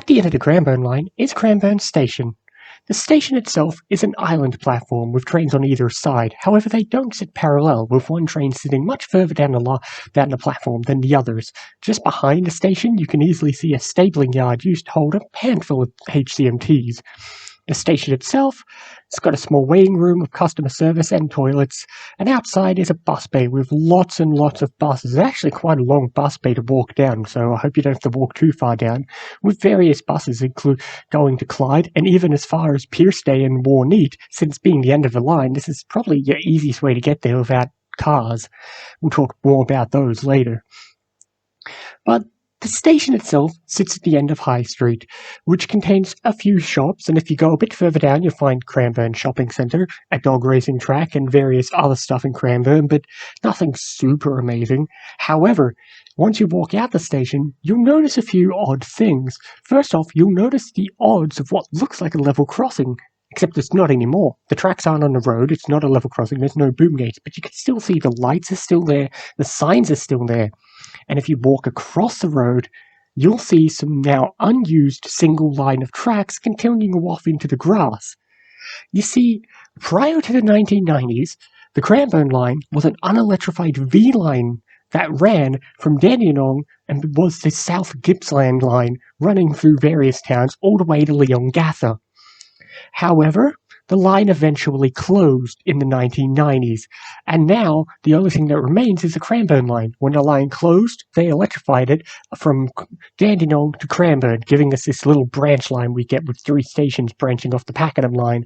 At the end of the Cranbourne line is Cranbourne Station. The station itself is an island platform with trains on either side. However, they don't sit parallel, with one train sitting much further down the platform than the others. Just behind the station, you can easily see a stabling yard used to hold a handful of HCMTs. The station itself has got a small waiting room with customer service and toilets, and outside is a bus bay with lots and lots of buses. It's actually quite a long bus bay to walk down, so I hope you don't have to walk too far down, with various buses going to Clyde, and even as far as Piersday and Warneet. Since being the end of the line, this is probably the easiest way to get there without cars. We'll talk more about those later. But the station itself sits at the end of High Street, which contains a few shops, and if you go a bit further down, you'll find Cranbourne Shopping Centre, a dog racing track, and various other stuff in Cranbourne, but nothing super amazing. However, once you walk out the station, you'll notice a few odd things. First off, you'll notice the odds of what looks like a level crossing, except it's not anymore. The tracks aren't on the road, it's not a level crossing, there's no boom gates, but you can still see the lights are still there, the signs are still there. And if you walk across the road, you'll see some now unused single line of tracks continuing off into the grass. You see, prior to the 1990s, the Cranbourne line was an unelectrified V line that ran from Dandenong and was the South Gippsland Line, running through various towns all the way to Leongatha. However, the line eventually closed in the 1990s, and now the only thing that remains is the Cranbourne line. When the line closed, they electrified it from Dandenong to Cranbourne, giving us this little branch line we get with 3 stations branching off the Pakenham line.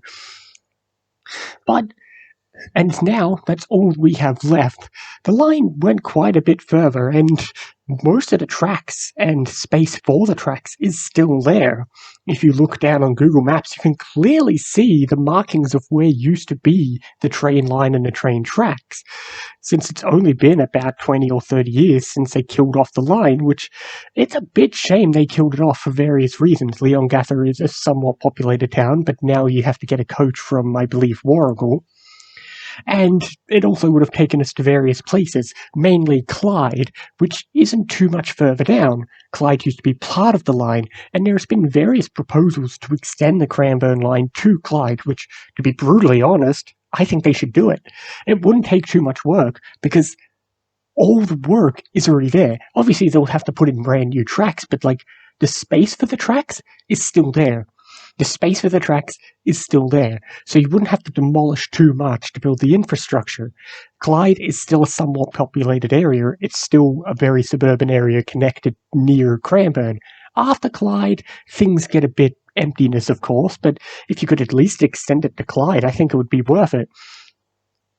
And now that's all we have left. The line went quite a bit further, and most of the tracks and space for the tracks is still there. If you look down on Google Maps, you can clearly see the markings of where used to be the train line and the train tracks, since it's only been about 20 or 30 years since they killed off the line, which it's a bit shame they killed it off for various reasons. Leongatha is a somewhat populated town, but now you have to get a coach from, I believe, Warragul. And it also would have taken us to various places, mainly Clyde, which isn't too much further down. Clyde used to be part of the line, and there's been various proposals to extend the Cranbourne line to Clyde, which, to be brutally honest, I think they should do it. It wouldn't take too much work, because all the work is already there. Obviously, they'll have to put in brand new tracks, but, the space for the tracks is still there. The space for the tracks is still there, so you wouldn't have to demolish too much to build the infrastructure. Clyde is still a somewhat populated area. It's still a very suburban area connected near Cranbourne. After Clyde, things get a bit emptiness, of course, but if you could at least extend it to Clyde, I think it would be worth it,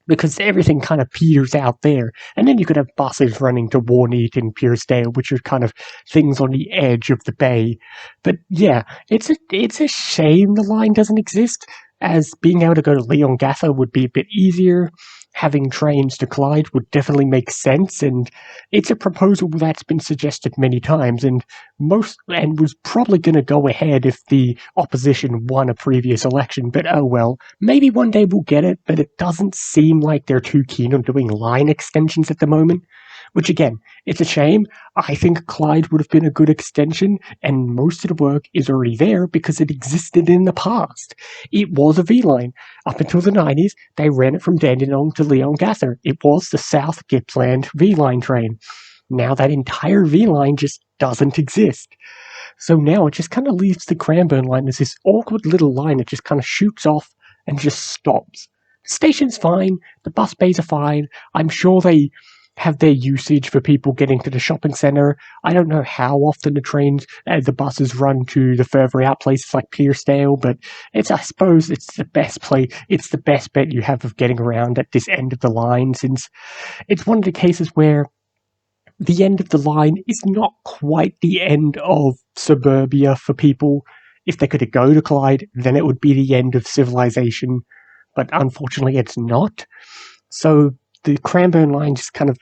because everything kind of peters out there. And then you could have buses running to Warneet and Piersdale, which are kind of things on the edge of the bay. But yeah, it's a shame the line doesn't exist, as being able to go to Leongatha would be a bit easier. Having trains to Clyde would definitely make sense, and it's a proposal that's been suggested many times, and was probably going to go ahead if the opposition won a previous election. But oh well, maybe one day we'll get it, but it doesn't seem like they're too keen on doing line extensions at the moment. Which again, it's a shame. I think Clyde would have been a good extension, and most of the work is already there because it existed in the past. It was a V-line. Up until the 90s, they ran it from Dandenong to Leongatha. It was the South Gippsland V-line train. Now that entire V-line just doesn't exist. So now it just kind of leaves the Cranbourne line as this awkward little line that just kind of shoots off and just stops. The station's fine. The bus bays are fine. I'm sure they have their usage for people getting to the shopping centre. I don't know how often the buses run to the further out places like Piersdale, but I suppose it's the best place. It's the best bet you have of getting around at this end of the line, since it's one of the cases where the end of the line is not quite the end of suburbia for people. If they could go to Clyde, then it would be the end of civilization, but unfortunately it's not. So the Cranbourne line just kind of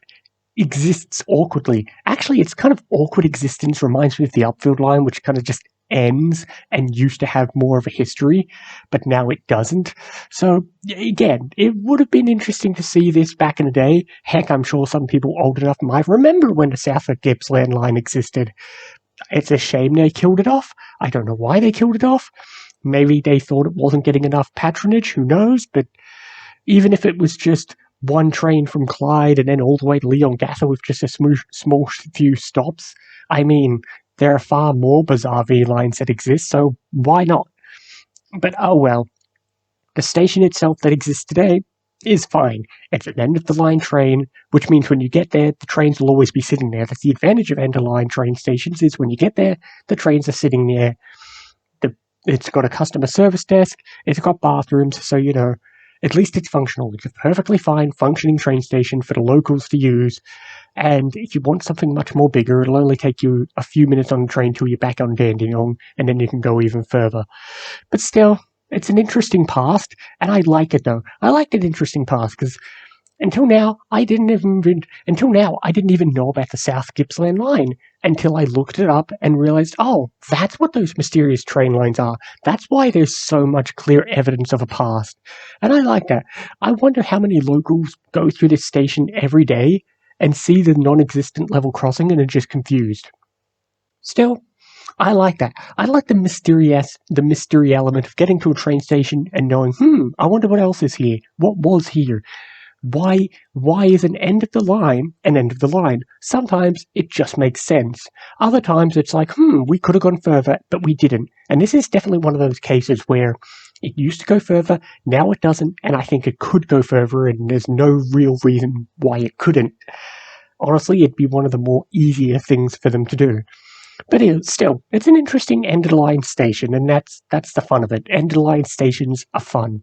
exists awkwardly. Actually, its kind of awkward existence reminds me of the Upfield line, which kind of just ends and used to have more of a history, but now it doesn't. So, again, it would have been interesting to see this back in the day. Heck, I'm sure some people old enough might remember when the South Gippsland Line existed. It's a shame they killed it off. I don't know why they killed it off. Maybe they thought it wasn't getting enough patronage, who knows, but even if it was just one train from Clyde and then all the way to Leongatha with just a small few stops, I mean, there are far more bizarre V lines that exist, so why not? But oh well. The station itself that exists today is fine. It's an end-of-the-line train, which means when you get there, the trains will always be sitting there. That's the advantage of end-of-line train stations, is when you get there, the trains are sitting there. It's got a customer service desk, it's got bathrooms, so, at least it's functional. It's a perfectly fine functioning train station for the locals to use, and if you want something much more bigger, it'll only take you a few minutes on the train till you're back on Dandenong, and then you can go even further. But still, it's an interesting past, and I like it though. I like an interesting past, because until now, I didn't even know about the South Gippsland Line until I looked it up and realized, oh, that's what those mysterious train lines are. That's why there's so much clear evidence of a past. And I like that. I wonder how many locals go through this station every day and see the non-existent level crossing and are just confused. Still, I like that. I like the mystery element of getting to a train station and knowing, I wonder what else is here. What was here? Why is an end of the line an end of the line? Sometimes it just makes sense. Other times it's like, we could have gone further, but we didn't. And this is definitely one of those cases where it used to go further, now it doesn't, and I think it could go further, and there's no real reason why it couldn't. Honestly, it'd be one of the more easier things for them to do. But still, it's an interesting end-of-the-line station, and that's the fun of it. End-of-the-line stations are fun.